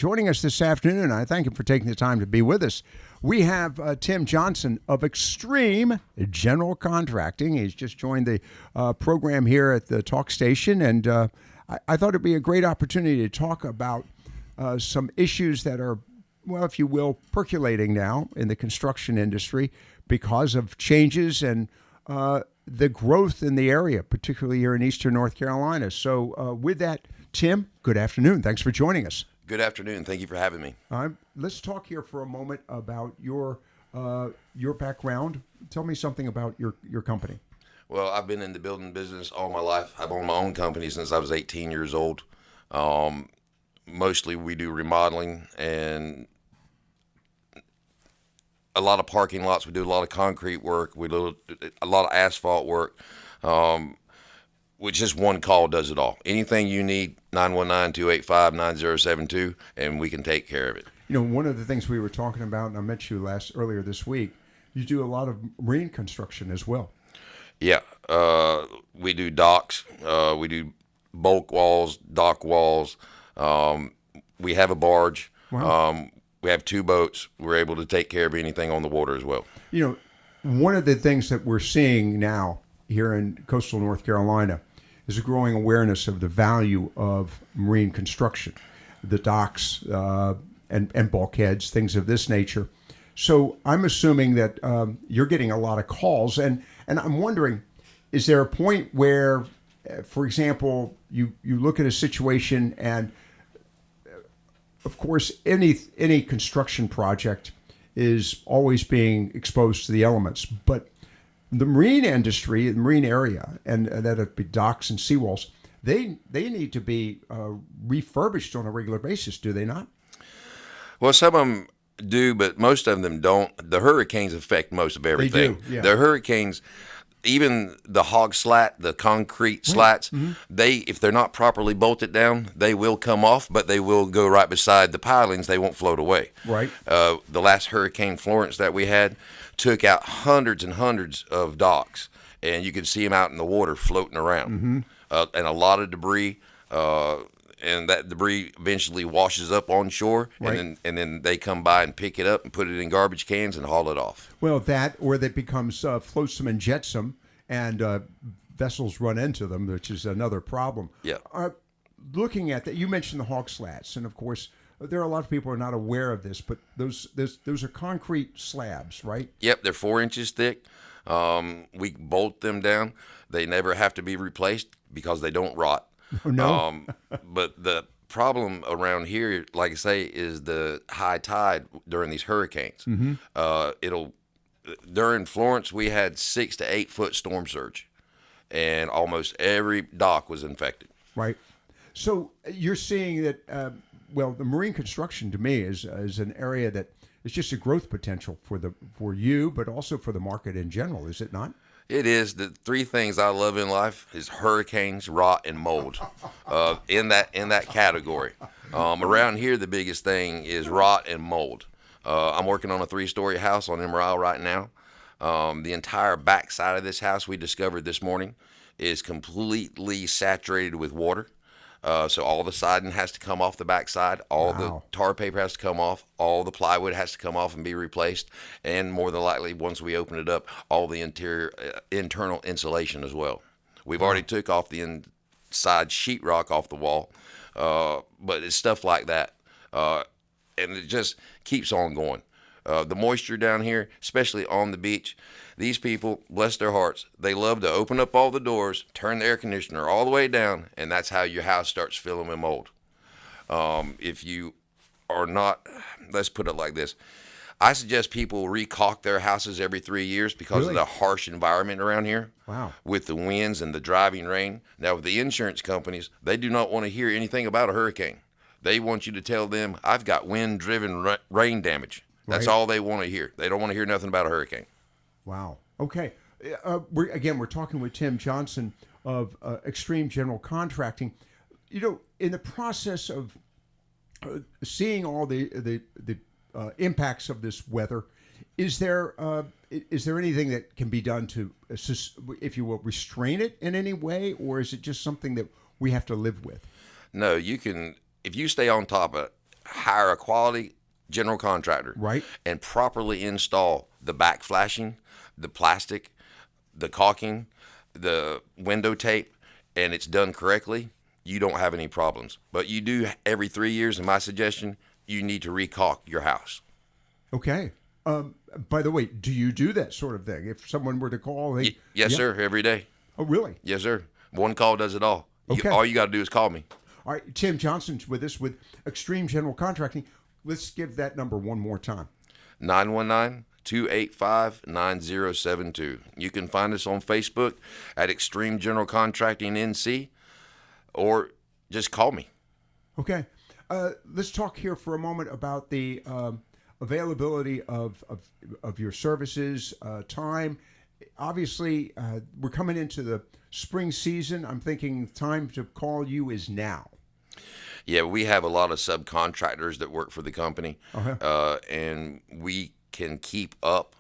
Joining us this afternoon, I thank him for taking the time to be with us. We have Tim Johnson of Extreme General Contracting. He's just joined the program here at the talk station, and I thought it'd be a great opportunity to talk about some issues that are, well, if you will, percolating now in the construction industry because of changes and the growth in the area, particularly here in eastern North Carolina. So with that, Tim, good afternoon. Thanks for joining us. Good afternoon. Thank you for having me. Let's talk here for a moment about your background. Tell me something about your company. Well, I've been in the building business all my life. I've owned my own company since I was 18 years old. Mostly we do remodeling and a lot of parking lots. We do a lot of concrete work. We do a lot of asphalt work. Which just one call does it all. Anything you need, 919-285-9072, and we can take care of it. You know, one of the things we were talking about, and I met you earlier this week, you do a lot of marine construction as well. Yeah, we do docks. We do bulk walls, dock walls. We have a barge. Wow. We have 2 boats. We're able to take care of anything on the water as well. You know, one of the things that we're seeing now here in coastal North Carolina is a growing awareness of the value of marine construction, the docks and bulkheads, things of this nature. So I'm assuming that you're getting a lot of calls, and I'm wondering, is there a point where, for example, you look at a situation and, of course, any construction project is always being exposed to the elements, but the marine industry, the marine area, and that it be docks and seawalls, they need to be refurbished on a regular basis, do they not? Well, some of them do, but most of them don't. The hurricanes affect most of everything. They do, yeah. The hurricanes, even the hog slat, the concrete slats, if they're not properly bolted down, they will come off, but they will go right beside the pilings. They won't float away. Right. The last Hurricane Florence that we had took out hundreds and hundreds of docks, and you could see them out in the water floating around, and a lot of debris. And that debris eventually washes up on shore, right. and then they come by and pick it up and put it in garbage cans and haul it off. Well, that, or that becomes flotsam and jetsam, and vessels run into them, which is another problem. Yeah. Looking at that, you mentioned the hog slats, and of course, there are a lot of people who are not aware of this, but those are concrete slabs, right? Yep, they're 4 inches thick. We bolt them down. They never have to be replaced because they don't rot. Oh, no. But the problem around here, like I say, is the high tide during these hurricanes. During Florence, we had 6 to 8 foot storm surge, and almost every dock was infected. Right. So you're seeing that, well, the marine construction to me is an area that is just a growth potential for you, but also for the market in general, is it not? It is. The 3 things I love in life is hurricanes, rot, and mold. In that category. Around here, the biggest thing is rot and mold. I'm working on a 3-story house on Emerald right now. The entire back side of this house we discovered this morning is completely saturated with water. So all the siding has to come off the backside. All the tar paper has to come off. All the plywood has to come off and be replaced. And more than likely, once we open it up, all the internal insulation as well. We've already took off the inside sheetrock off the wall, but it's stuff like that. And it just keeps on going. The moisture down here, especially on the beach, these people, bless their hearts, they love to open up all the doors, turn the air conditioner all the way down, and that's how your house starts filling with mold. If you are not, let's put it like this, I suggest people recaulk their houses every 3 years because of the harsh environment around here. Wow. With the winds and the driving rain. Now, with the insurance companies, they do not want to hear anything about a hurricane. They want you to tell them, I've got wind-driven rain damage. That's all they want to hear. They don't want to hear nothing about a hurricane. Wow. Okay. We're talking with Tim Johnson of Extreme General Contracting. You know, in the process of seeing all the impacts of this weather, is there anything that can be done to, if you will, restrain it in any way, or is it just something that we have to live with? No, you can. If you stay on top of hire a quality general contractor, Right. and properly install the back flashing, the plastic, the caulking, the window tape, and it's done correctly, you don't have any problems. But you do every 3 years, and my suggestion, you need to re-caulk your house. Okay. By the way, do you do that sort of thing? If someone were to call, they, Yes, yeah. sir, every day. Oh, really? Yes, sir. One call does it all. Okay. All you got to do is call me. All right. Tim Johnson's with us with Extreme General Contracting. Let's give that number one more time. 919-285-9072. You can find us on Facebook at Extreme General Contracting NC, or just call me. Okay. Let's talk here for a moment about the availability of your services, time. Obviously, we're coming into the spring season. I'm thinking time to call you is now. Yeah, we have a lot of subcontractors that work for the company, and we can keep up.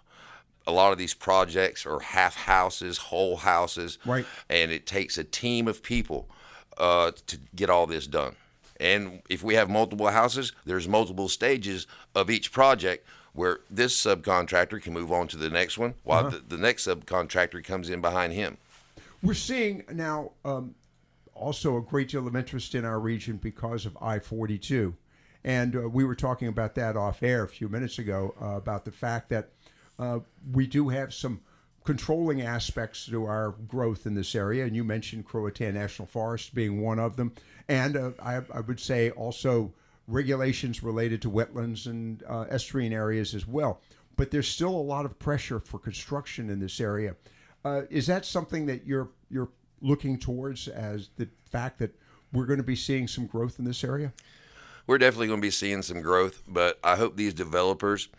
A lot of these projects are half houses, whole houses, Right. And it takes a team of people to get all this done. And if we have multiple houses, there's multiple stages of each project where this subcontractor can move on to the next one while the next subcontractor comes in behind him. We're seeing now also a great deal of interest in our region because of I-42. And we were talking about that off air a few minutes ago about the fact that we do have some controlling aspects to our growth in this area. And you mentioned Croatan National Forest being one of them. And I would say also regulations related to wetlands and estuarine areas as well. But there's still a lot of pressure for construction in this area. Is that something that you're looking towards, as the fact that we're going to be seeing some growth in this area? We're definitely going to be seeing some growth, but I hope these developers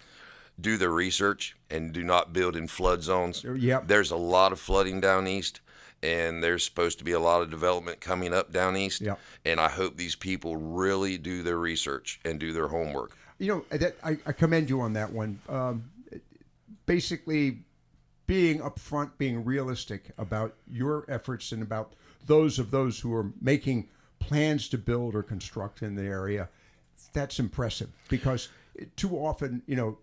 do their research and do not build in flood zones. Yep. There's a lot of flooding down east, and there's supposed to be a lot of development coming up down east. Yep. And I hope these people really do their research and do their homework. You know, I commend you on that one. Basically, being upfront, being realistic about your efforts and about those who are making plans to build or construct in the area, that's impressive. Because too often, you know,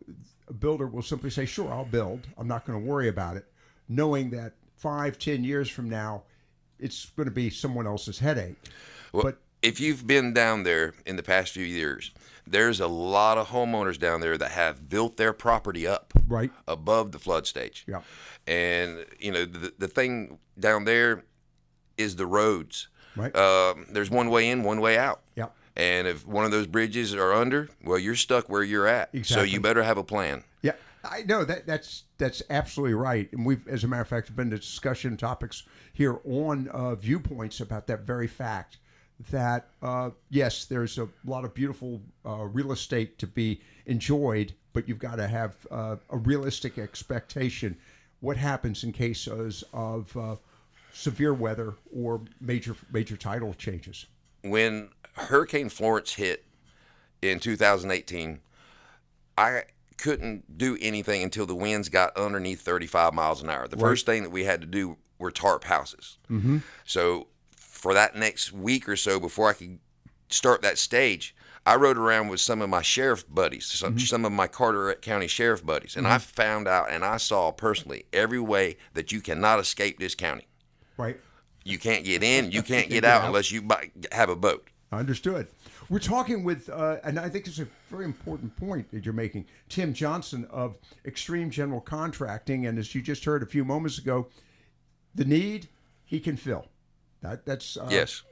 a builder will simply say, sure, I'll build. I'm not going to worry about it, knowing that 5-10 years from now, it's going to be someone else's headache. Well, but if you've been down there in the past few years, there's a lot of homeowners down there that have built their property up right above the flood stage. Yeah. And, you know, the thing down there is the roads. Right. There's one way in, one way out. Yeah. And if one of those bridges are under, well, you're stuck where you're at. Exactly. So you better have a plan. Yeah, I know that's absolutely right. And we've, as a matter of fact, been to discussion topics here on Viewpoints about that very fact. That yes, there's a lot of beautiful real estate to be enjoyed, but you've got to have a realistic expectation. What happens in cases of severe weather or major tidal changes? When Hurricane Florence hit in 2018, I couldn't do anything until the winds got underneath 35 miles an hour. The first thing that we had to do were tarp houses. Mm-hmm. So for that next week or so before I could start that stage, I rode around with some of my sheriff buddies, some of my Carteret County sheriff buddies, and I found out and I saw personally every way that you cannot escape this county. Right. You can't get in, you can't get out unless you have a boat. Understood. We're talking with, and I think it's a very important point that you're making, Tim Johnson of Extreme General Contracting. And as you just heard a few moments ago, the need he can fill. That's yes.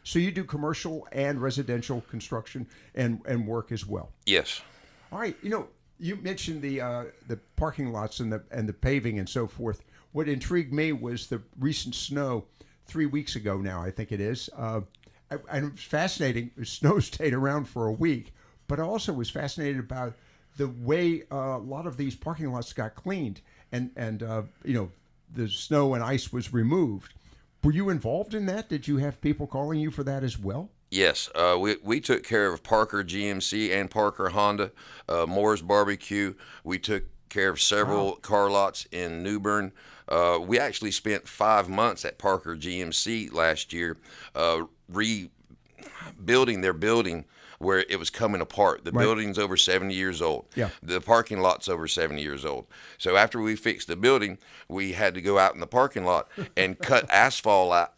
So you do commercial and residential construction and work as well. Yes. All right. You know, you mentioned the parking lots and the paving and so forth. What intrigued me was the recent snow 3 weeks ago now, I think it is. And it was fascinating. The snow stayed around for a week, but I also was fascinated about the way a lot of these parking lots got cleaned and you know, the snow and ice was removed. Were you involved in that? Did you have people calling you for that as well? Yes, we took care of Parker GMC and Parker Honda, Moore's Barbecue. We took care of several car lots in New Bern. We actually spent 5 months at Parker GMC last year rebuilding their building where it was coming apart. The Right. building's over 70 years old. Yeah. The parking lot's over 70 years old. So after we fixed the building, we had to go out in the parking lot and cut asphalt out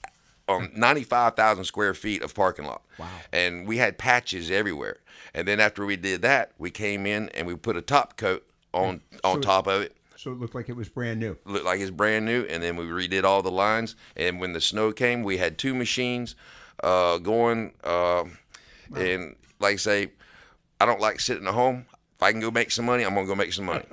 on 95,000 square feet of parking lot. Wow. And we had patches everywhere. And then after we did that, we came in and we put a top coat on top of it. So it looked like it was brand new. Looked like it's brand new. And then we redid all the lines. And when the snow came, we had 2 machines going. And like I say, I don't like sitting at home. If I can go make some money, I'm going to go make some money.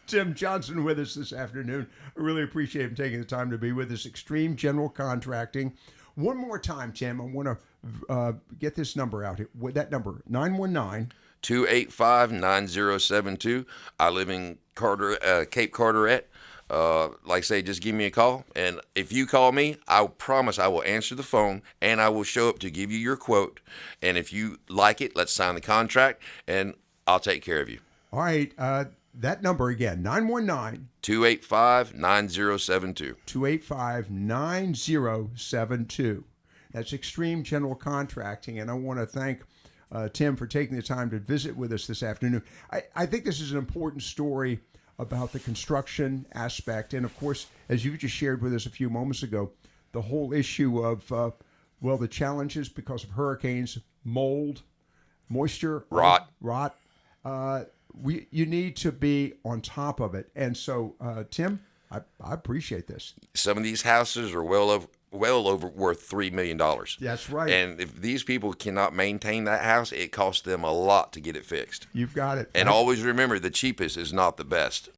Tim Johnson with us this afternoon. I really appreciate him taking the time to be with us. Extreme General Contracting. One more time, Tim, I want to get this number out here. With that number, 919. 285-9072. I live in Cape Carteret. Like I say, just give me a call. And if you call me, I promise I will answer the phone and I will show up to give you your quote. And if you like it, let's sign the contract and I'll take care of you. All right. That number again, 919. 285-9072. 285-9072. That's Extreme General Contracting. And I want to thank Tim for taking the time to visit with us this afternoon. I think this is an important story about the construction aspect. And of course, as you just shared with us a few moments ago, the whole issue of, the challenges because of hurricanes, mold, moisture, Rot. You need to be on top of it. And so, Tim, I appreciate this. Some of these houses are well over worth $3 million. That's right. And if these people cannot maintain that house, it costs them a lot to get it fixed. You've got it. And always remember, the cheapest is not the best.